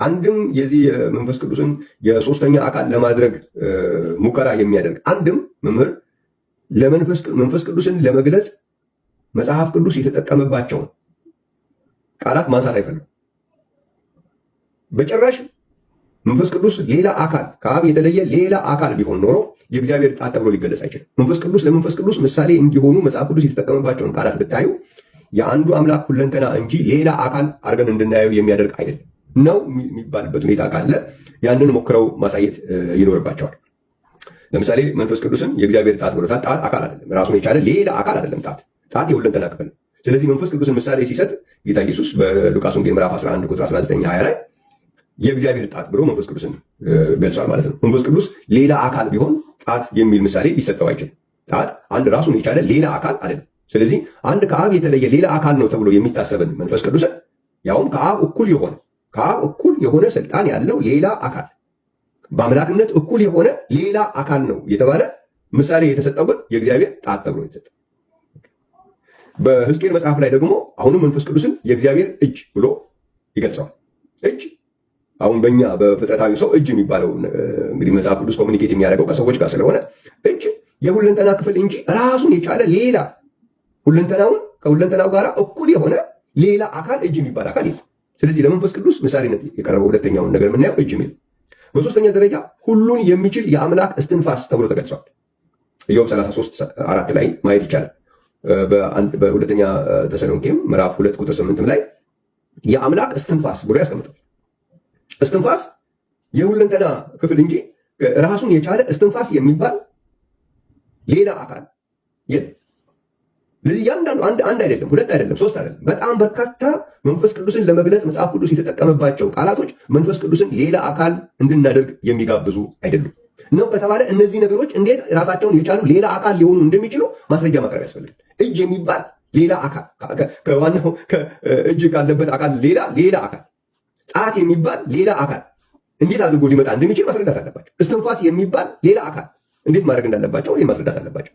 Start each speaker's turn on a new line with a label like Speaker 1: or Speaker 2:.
Speaker 1: አንድም የዚህ መንፈስ ቅዱስን የሶስተኛ አካል ለማድረግ ሙከራ የሚያደርግ አንድም መምህር መንፈስ ቅዱስን ለመግለጽ መጽሐፍ ቅዱስ የተጠቀመባቸውን ቃላት ማንሳት አይፈልግም። በጭራሽ መንፈስ ቅዱስ ሌላ አካል ከአብ የተለየ ሌላ አካል ቢሆን ኖሮ የእግዚአብሔር ጣት ተብሎ ሊገለጽ አይችልም። ለመንፈስ ቅዱስ ምሳሌ እንዲሆኑ መጽሐፍ ቅዱስ የተጠቀመባቸውን ቃላት ብታዩ የአንዱ አምላክ ሁለንተና እንጂ ሌላ አካል አድርገን እንድናየው የሚያደርግ አይደለም። ነው የሚባልበት ሁኔታ ካለ ያንን ሞክረው ማሳየት ይኖርባቸዋል። ለምሳሌ መንፈስ ቅዱስን የእግዚአብሔር ጣት ብሎታል። ጣት አካል አይደለም፣ ራሱን የቻለ ሌላ አካል አይደለም። ጣት የሁለንተና ክፍል ነው። ስለዚህ መንፈስ ቅዱስን ምሳሌ ሲሰጥ ጌታ ኢየሱስ በሉቃስ ወንጌል ምዕራፍ 11 ቁጥር 19-20 ላይ የእግዚአብሔር ጣት ብሎ መንፈስ ቅዱስን ገልጿል ማለት ነው። መንፈስ ቅዱስ ሌላ አካል ቢሆን ጣት የሚል ምሳሌ ሊሰጠው አይችልም። ጣት አንድ ራሱን የቻለ ሌላ አካል አይደለም። ስለዚህ አንድ ከአብ የተለየ ሌላ አካል ነው ተብሎ የሚታሰብን መንፈስ ቅዱስን ያውም ከአብ እኩል የሆነ ስልጣን ያለው ሌላ አካል በአምላክነት እኩል የሆነ ሌላ አካል ነው የተባለ ምሳሌ የተሰጠው ግን የእግዚአብሔር ጣት ተብሎ የተሰጠ። በሕዝቅኤል መጽሐፍ ላይ ደግሞ አሁንም መንፈስ ቅዱስን የእግዚአብሔር እጅ ብሎ ይገልጸዋል። እጅ አሁን በእኛ በፍጥረታዊ ሰው እጅ የሚባለው እንግዲህ መጽሐፍ ቅዱስ ኮሚኒኬት የሚያደርገው ከሰዎች ጋር ስለሆነ እጅ የሁለንተና ክፍል እንጂ ራሱን የቻለ ሌላ ሁለንተናውን ከሁለንተናው ጋር እኩል የሆነ ሌላ አካል እጅ የሚባል አካል የለም። ስለዚህ ለመንፈስ ቅዱስ ምሳሌነት የቀረበው ሁለተኛውን ነገር የምናየው እጅ የሚል። በሶስተኛ ደረጃ ሁሉን የሚችል የአምላክ እስትንፋስ ተብሎ ተገልጿል። ኢዮብ 33:4 ላይ ማየት ይቻላል። በሁለተኛ ተሰሎንቄም ምዕራፍ 2 ቁጥር 8 ላይ የአምላክ እስትንፋስ ብሎ ያስቀምጣል። እስትንፋስ የሁለንተና ክፍል እንጂ ራሱን የቻለ እስትንፋስ የሚባል ሌላ አካል የለም። ስለዚህ እያንዳንዱ አንድ አይደለም፣ ሁለት አይደለም፣ ሶስት አይደለም፣ በጣም በርካታ መንፈስ ቅዱስን ለመግለጽ መጽሐፍ ቅዱስ የተጠቀመባቸው ቃላቶች መንፈስ ቅዱስን ሌላ አካል እንድናደርግ የሚጋብዙ አይደሉም። ነው ከተባለ እነዚህ ነገሮች እንዴት ራሳቸውን የቻሉ ሌላ አካል ሊሆኑ እንደሚችሉ ማስረጃ ማቅረብ ያስፈልጋል። እጅ የሚባል ሌላ አካል ከዋናው እጅ ካለበት አካል ሌላ አካል፣ ጣት የሚባል ሌላ አካል እንዴት አድርጎ ሊመጣ እንደሚችል ማስረዳት አለባቸው። እስትንፋስ የሚባል ሌላ አካል እንዴት ማድረግ እንዳለባቸው ይህ ማስረዳት አለባቸው።